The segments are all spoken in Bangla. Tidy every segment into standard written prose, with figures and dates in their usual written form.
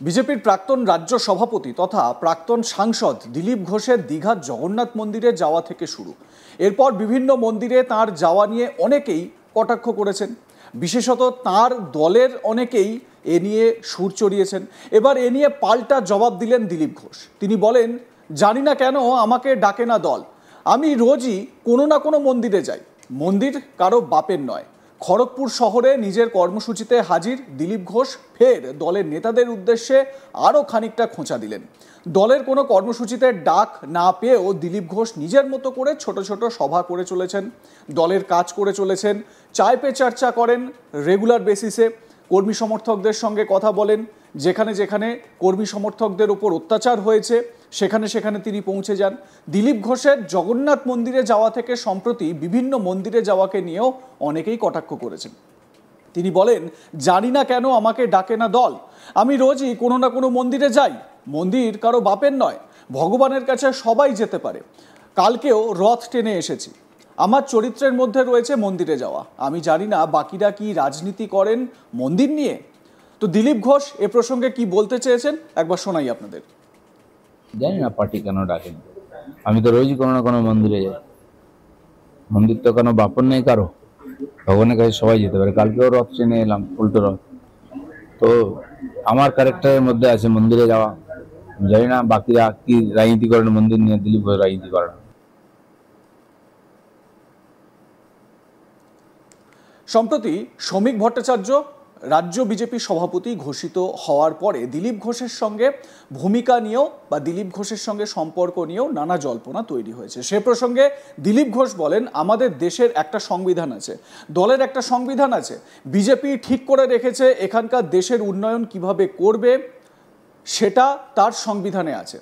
বিজেপির প্রাক্তন রাজ্য সভাপতি তথা প্রাক্তন সাংসদ দিলীপ ঘোষের দীঘার জগন্নাথ মন্দিরে যাওয়া থেকে শুরু, এরপর বিভিন্ন মন্দিরে তার যাওয়া নিয়ে অনেকেই কটাক্ষ করেছেন। বিশেষত তার দলের অনেকেই এ নিয়ে সুর চড়িয়েছেন। এবার এ নিয়ে পাল্টা জবাব দিলেন দিলীপ ঘোষ। তিনি বলেন, জানি না কেন আমাকে ডাকে না দল, আমি রোজই কোনো না কোনো মন্দিরে যাই, মন্দির কারো বাপের নয়। খড়গপুর শহরে নিজের কর্মসূচিতে হাজির দিলীপ ঘোষ ফের দলের নেতাদের উদ্দেশ্যে আরও খানিকটা খোঁচা দিলেন। দলের কোনো কর্মসূচিতে ডাক না পেয়েও দিলীপ ঘোষ নিজের মতো করে ছোট ছোট সভা করে চলেছেন, দলের কাজ করে চলেছেন, চায় পে চর্চা করেন রেগুলার বেসিসে, কর্মী সমর্থকদের সঙ্গে কথা বলেন, যেখানে যেখানে কর্মী সমর্থকদের ওপর অত্যাচার হয়েছে সেখানে সেখানে তিনি পৌঁছে যান। দিলীপ ঘোষের জগন্নাথ মন্দিরে যাওয়া থেকে সম্প্রতি বিভিন্ন মন্দিরে যাওয়াকে নিয়েও অনেকেই কটাক্ষ করেছেন। তিনি বলেন, জানি না কেন আমাকে ডাকে না দল, আমি রোজই কোনো না কোনো মন্দিরে যাই, মন্দির কারো বাপের নয়, ভগবানের কাছে সবাই যেতে পারে। কালকেও রথ টেনে এসেছি, আমার চরিত্রের মধ্যে রয়েছে মন্দিরে যাওয়া, আমি জানি না বাকিরা কি রাজনীতি করেন মন্দির নিয়ে। তো দিলীপ ঘোষ এ প্রসঙ্গে কি বলতে চেয়েছেন একবার শোনাই আপনাদের। জানি না পার্টি কেন ডাকেন, আমি তো রোজই কোনো না কোনো মন্দিরে যাই, মন্দির তো কোনো বাপন নেই কারো, ভগবানের কাছে সবাই যেতে পারে। কালকেও রথ টেনে এলাম, উল্টো রথ। তো আমার ক্যারেক্টারের মধ্যে আছে মন্দিরে যাওয়া, জানি না বাকিরা কি রাজনীতি করেন মন্দির নিয়ে, দিলীপ ঘোষ রাজনীতি করেন। সম্প্রতি শ্রমিক ভট্টাচার্য রাজ্য বিজেপি সভাপতি ঘোষিত হওয়ার পরে দিলীপ ঘোষের সঙ্গে ভূমিকা নিয়েও বা দিলীপ ঘোষের সঙ্গে সম্পর্ক নিয়েও নানা জল্পনা তৈরি হয়েছে। সে প্রসঙ্গে দিলীপ ঘোষ বলেন, আমাদের দেশের একটা সংবিধান আছে, দলের একটা সংবিধান আছে, বিজেপি ঠিক করে রেখেছে এখানকার দেশের উন্নয়ন কিভাবে করবে সেটা তার সংবিধানে আছে,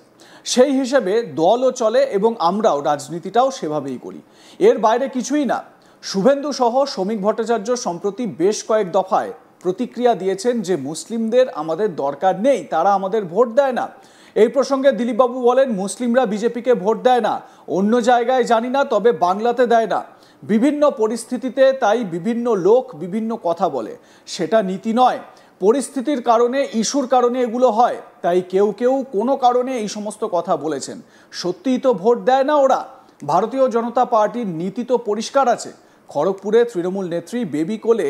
সেই হিসেবে দলও চলে এবং আমরাও রাজনীতিটাও সেভাবেই করি, এর বাইরে কিছুই না। শুভেন্দু সহ শ্রমিক ভট্টাচার্য সম্প্রতি বেশ কয়েক দফায় প্রতিক্রিয়া দিয়েছেন যে মুসলিমদের আমাদের দরকার নেই, তারা আমাদের ভোট দেয় না। এই প্রসঙ্গে দিলীপবাবু বলেন, মুসলিমরা বিজেপিকে ভোট দেয় না, অন্য জায়গায় জানি না, তবে বাংলাতে দেয় না। বিভিন্ন পরিস্থিতিতে তাই বিভিন্ন লোক বিভিন্ন কথা বলে, সেটা নীতি নয়, পরিস্থিতির কারণে ইস্যুর কারণে এগুলো হয়, তাই কেউ কেউ কোনো কারণে এই সমস্ত কথা বলেছেন। সত্যিই তো ভোট দেয় না ওরা। ভারতীয় জনতা পার্টির নীতি তো পরিষ্কার আছে। খড়গপুরে তৃণমূল নেত্রী বেবি কোলে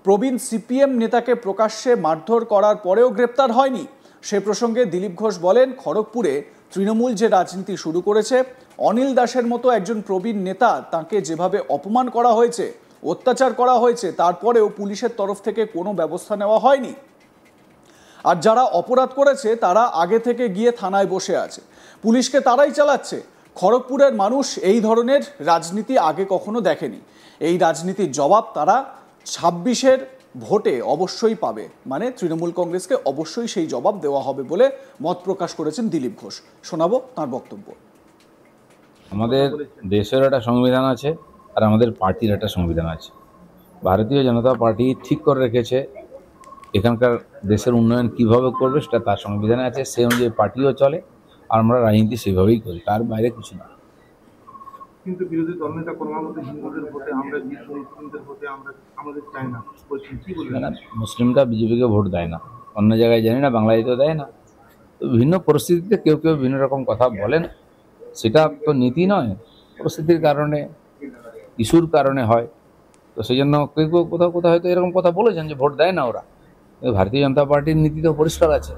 প্রবীণ সিপিএম নেতাকে প্রকাশ্যে মারধর করার পরেও গ্রেপ্তার হয়নি। সে প্রসঙ্গে দিলীপ ঘোষ বলেন, খড়গপুরে তৃণমূল যে রাজনীতি শুরু করেছে, অনিল দাসের মতো একজন প্রবীণ নেতা, তাকে যেভাবে অপমান করা হয়েছে, অত্যাচার করা হয়েছে, তারপরেও পুলিশের তরফ থেকে কোনো ব্যবস্থা নেওয়া হয়নি। আর যারা অপরাধ করেছে তারা আগে থেকে গিয়ে থানায় বসে আছে, পুলিশকে তারাই চালাচ্ছে। খড়গপুরের মানুষ এই ধরনের রাজনীতি আগে কখনো দেখেনি। এই রাজনীতির জবাব তারা 26-এর ভোটে অবশ্যই পাবে, মানে তৃণমূল কংগ্রেসকে অবশ্যই সেই জবাব দেওয়া হবে বলে মত প্রকাশ করেছেন দিলীপ ঘোষ। শোনাবো তার বক্তব্য। আমাদের দেশের একটা সংবিধান আছে আর আমাদের পার্টির একটা সংবিধান আছে। ভারতীয় জনতা পার্টি ঠিক করে রেখেছে এখানকার দেশের উন্নয়ন কিভাবে করবে, সেটা তার সংবিধানে আছে, সেই অনুযায়ী পার্টিও চলে, আর আমরা রাজনীতি সেভাবেই করি, তার বাইরে কিছু না। কিন্তু বিরোধী দলনেতা ক্রমাগত হিন্দুদের ভোটে আমরা জিতবো, মুসলিমদের ভোটে আমাদের চাই না বলছেন, কি বলবেন? মুসলিমরা বিজেপিকে ভোট দেয় না, অন্য জায়গায় জানি না, বাংলাদেশেও দেয় না। তো বিভিন্ন পরিস্থিতিতে কেউ কেউ বিভিন্ন রকম কথা বলেন, সেটা তো নীতি নয়, পরিস্থিতির কারণে, ইস্যুর কারণে হয়। তো সেই জন্য কেউ কেউ কোথাও কোথাও হয়তো এরকম কথা বলেছেন যে ভোট দেয় না ওরা। ভারতীয় জনতা পার্টির নীতি তো পরিষ্কার আছে।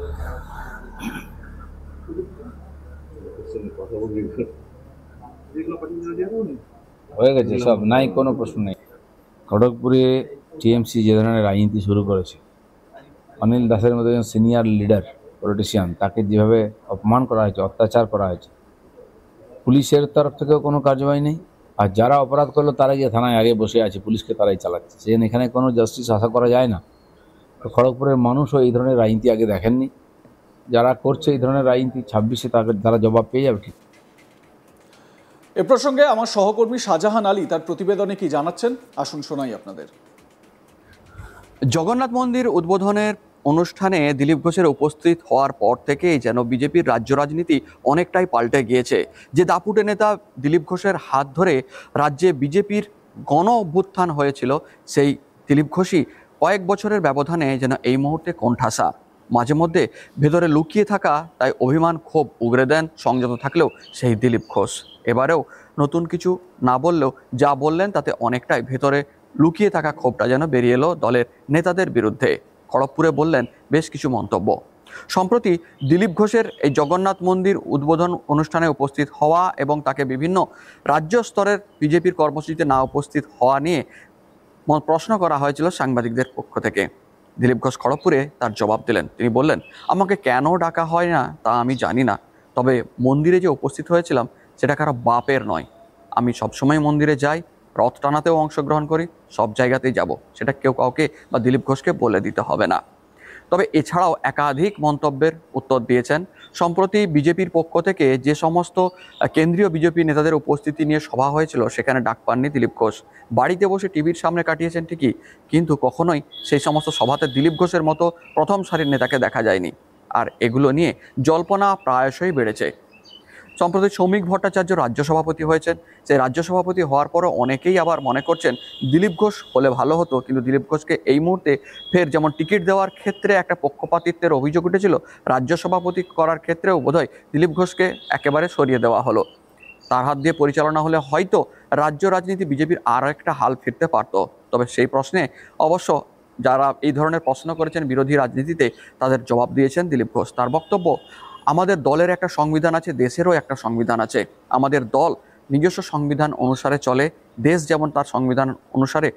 হয়ে গেছে সব, নাই কোনো প্রশ্ন নেই। খড়গপুরে টিএমসি যে ধরনের রাজনীতি শুরু করেছে, অনিল দাসের মতো একজন সিনিয়র লিডার পলিটিশিয়ান, তাকে যেভাবে অপমান করা হয়েছে, অত্যাচার করা হয়েছে, পুলিশের তরফ থেকেও কোনো কার্যবাহী নেই। আর যারা অপরাধ করলো তারা গিয়ে থানায় আগে বসে আছে, পুলিশকে তারাই চালাচ্ছে, সেজন্য এখানে কোনো জাস্টিস আশা করা যায় না। তো খড়গপুরের মানুষও এই ধরনের রাজনীতি আগে দেখেননি, যারা করছে এই ধরনের রাজনীতি 26-এ তারা জবাব পেয়ে যাবে। ঠিক এ প্রসঙ্গে আমার সহকর্মী শাহজাহান আলী তার প্রতিবেদনে কি জানাচ্ছেন, আসুন শোনাই আপনাদের। জগন্নাথ মন্দির উদ্বোধনের অনুষ্ঠানে দিলীপ ঘোষের উপস্থিত হওয়ার পর থেকেই যেন বিজেপির রাজ্য রাজনীতি অনেকটাই পাল্টে গিয়েছে। যে দাপুটে নেতা দিলীপ ঘোষের হাত ধরে রাজ্যে বিজেপির গণ অভ্যুত্থান হয়েছিল, সেই দিলীপ ঘোষই কয়েক বছরের ব্যবধানে যেন এই মুহূর্তে কোণঠাসা। মাঝে মধ্যে ভেতরে লুকিয়ে থাকা তাই অভিমান ক্ষোভ উগরে দেন সংযত থাকলেও সেই দিলীপ ঘোষ। এবারেও নতুন কিছু না বললেও যা বললেন তাতে অনেকটাই ভেতরে লুকিয়ে থাকা ক্ষোভটা যেন বেরিয়ে এলো দলের নেতাদের বিরুদ্ধে। খড়গপুরে বললেন বেশ কিছু মন্তব্য। সম্প্রতি দিলীপ ঘোষের এই জগন্নাথ মন্দির উদ্বোধন অনুষ্ঠানে উপস্থিত হওয়া এবং তাকে বিভিন্ন রাজ্য স্তরের বিজেপির কর্মসূচিতে না উপস্থিত হওয়া নিয়ে প্রশ্ন করা হয়েছিল সাংবাদিকদের পক্ষ থেকে। দিলীপ ঘোষ খড়গপুরে তার জবাব দিলেন। তিনি বললেন, আমাকে কেন ডাকা হয় না তা আমি জানি না, তবে মন্দিরে যে উপস্থিত হয়েছিলাম সেটা কারো বাপের নয়। আমি সবসময় মন্দিরে যাই, রথ টানাতেও অংশগ্রহণ করি, সব জায়গাতেই যাব, সেটা কেউ কাউকে বা দিলীপ ঘোষকে বলে দিতে হবে না। তবে এছাড়াও একাধিক মন্তব্যের উত্তর দিয়েছেন। সম্প্রতি বিজেপির পক্ষ থেকে যে সমস্ত কেন্দ্রীয় বিজেপি নেতাদের উপস্থিতি নিয়ে সভা হয়েছিল সেখানে ডাক পাননি দিলীপ ঘোষ। বাড়িতে বসে টিভির সামনে কাটিয়েছেন ঠিকই, কিন্তু কখনোই সেই সমস্ত সভাতে দিলীপ ঘোষের মতো প্রথম সারির নেতাকে দেখা যায়নি। আর এগুলো নিয়ে জল্পনা প্রায়শই বেড়েছে। সম্প্রতি সৌমিক ভট্টাচার্য রাজ্য সভাপতি হয়েছেন। সেই রাজ্য সভাপতি হওয়ার পরও অনেকেই আবার মনে করছেন দিলীপ ঘোষ হলে ভালো হতো, কিন্তু দিলীপ ঘোষকে এই মুহূর্তে ফের যেমন টিকিট দেওয়ার ক্ষেত্রে একটা পক্ষপাতিত্বের অভিযোগ উঠেছিল, রাজ্য সভাপতি করার ক্ষেত্রেও বোধহয় দিলীপ ঘোষকে একেবারে সরিয়ে দেওয়া হলো। তার হাত দিয়ে পরিচালনা হলে হয়তো রাজ্য রাজনীতি বিজেপির আরও একটা হাল ফিরতে পারত। তবে সেই প্রশ্নে অবশ্য যারা এই ধরনের প্রশ্ন করেছেন বিরোধী রাজনীতিতে, তাদের জবাব দিয়েছেন দিলীপ ঘোষ। তার বক্তব্য, আমাদের দলের একটা সংবিধান আছে, দেশেরও একটা সংবিধান আছে। আমাদের দল নিজস্ব সংবিধান অনুসারে চলে, দেশ যেমন তার সংবিধান অনুসারে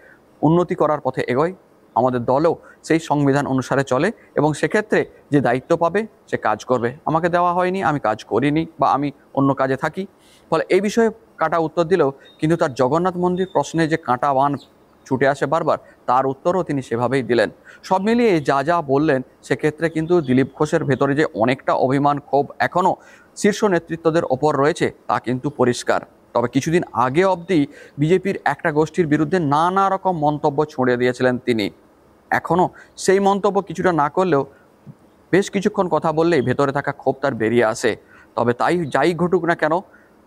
উন্নতি করার পথে এগোয়, আমাদের দলও সেই সংবিধান অনুসারে চলে এবং সেক্ষেত্রে যে দায়িত্ব পাবে সে কাজ করবে। আমাকে দেওয়া হয়নি, আমি কাজ করিনি বা আমি অন্য কাজে থাকি। ফলে এই বিষয়ে কাটা উত্তর দিলেও কিন্তু তার জগন্নাথ মন্দির প্রশ্নে যে কাঁটা বান ছুটে আসে বারবার, তার উত্তরও তিনি সেভাবেই দিলেন। সব মিলিয়ে যা যা বললেন সেক্ষেত্রে কিন্তু দিলীপ ঘোষের ভেতরে যে অনেকটা অভিমান ক্ষোভ এখনও শীর্ষ নেতৃত্বদের ওপর রয়েছে তা কিন্তু পরিষ্কার। তবে কিছুদিন আগে অবধি বিজেপির একটা গোষ্ঠীর বিরুদ্ধে নানা রকম মন্তব্য ছুঁড়ে দিয়েছিলেন তিনি। এখনও সেই মন্তব্য কিছুটা না করলেও বেশ কিছুক্ষণ কথা বললেই ভেতরে থাকা ক্ষোভ তার বেরিয়ে আসে। তবে যাই ঘটুক না কেন,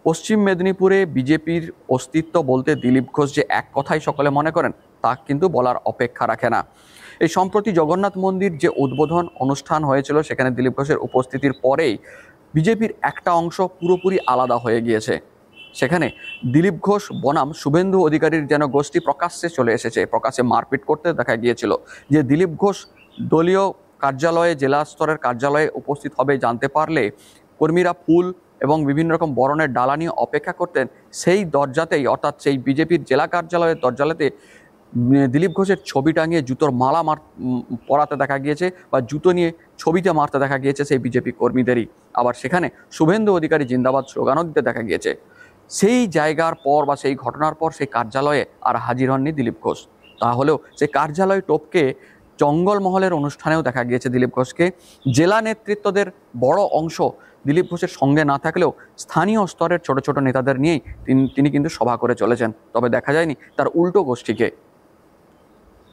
পশ্চিম মেদিনীপুরে বিজেপির অস্তিত্ব বলতে দিলীপ ঘোষ যে এক কথাই সকলে মনে করেন তা কিন্তু বলার অপেক্ষা রাখে না। এই সম্প্রতি জগন্নাথ মন্দির যে উদ্বোধন অনুষ্ঠান হয়েছিল সেখানে দিলীপ ঘোষের উপস্থিতির পরেই বিজেপির একটা অংশ পুরোপুরি আলাদা হয়ে গিয়েছে। সেখানে দিলীপ ঘোষ বনাম শুভেন্দু অধিকারীর যেন গোষ্ঠী প্রকাশ্যে চলে এসেছে, প্রকাশ্যে মারপিট করতে দেখা গিয়েছিল। যে দিলীপ ঘোষ দলীয় কার্যালয়ে, জেলা স্তরের কার্যালয়ে উপস্থিত হবে জানতে পারলে কর্মীরা ফুল এবং বিভিন্ন রকম বরণের ডালা নিয়ে অপেক্ষা করতেন, সেই দরজাতেই অর্থাৎ সেই বিজেপির জেলা কার্যালয়ের দরজাতে দিলীপ ঘোষের ছবি টাঙিয়ে জুতোর মালা পরাতে দেখা গিয়েছে বা জুতো নিয়ে ছবিতে মারতে দেখা গিয়েছে সেই বিজেপি কর্মীদেরই। আবার সেখানে শুভেন্দু অধিকারী জিন্দাবাদ স্লোগানও দিতে দেখা গিয়েছে। সেই জায়গার পর বা সেই ঘটনার পর সেই কার্যালয়ে আর হাজির হননি দিলীপ ঘোষ। তাহলেও সেই কার্যালয় টপকে জঙ্গলমহলের অনুষ্ঠানেও দেখা গিয়েছে দিলীপ ঘোষকে। জেলা নেতৃত্বদের বড় অংশ দিলীপ ঘোষের সঙ্গে না থাকলেও স্থানীয় স্তরের ছোট ছোট নেতাদের নিয়েই তিনি কিন্তু সভা করে চলেছেন। তবে দেখা যায়নি তার উল্টো গোষ্ঠীকে।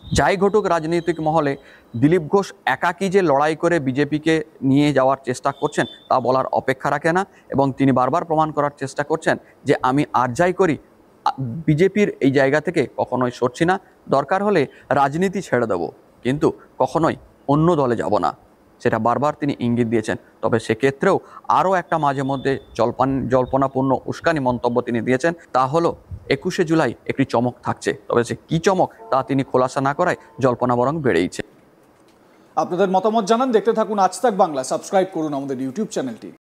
যাই ঘটুক রাজনৈতিক মহলে দিলীপ ঘোষ একাকী যে লড়াই করে বিজেপিকে নিয়ে যাওয়ার চেষ্টা করছেন তা বলার অপেক্ষা রাখে না, এবং তিনি বারবার প্রমাণ করার চেষ্টা করছেন যে আমি আর যাই করি বিজেপির এই জায়গা থেকে কখনোই সরছি না, দরকার হলে রাজনীতি ছেড়ে দেব, কিন্তু কখনোই অন্য দলে যাব না, সেটা বারবার তিনি ইঙ্গিত দিয়েছেন। তবে সেক্ষেত্রেও আরও একটা মাঝে মধ্যে জল্পনাপূর্ণ উস্কানি মন্তব্য তিনি দিয়েছেন, তা হলো 21শে জুলাই একটি চমক থাকছে। তবে সে কী চমক তা তিনি খোলাসা না করায় জল্পনা বরং বেড়েইছে। আপনাদের মতামত জানান, দেখতে থাকুন আজ তাক বাংলা, সাবস্ক্রাইব করুন আমাদের ইউটিউব চ্যানেলটি।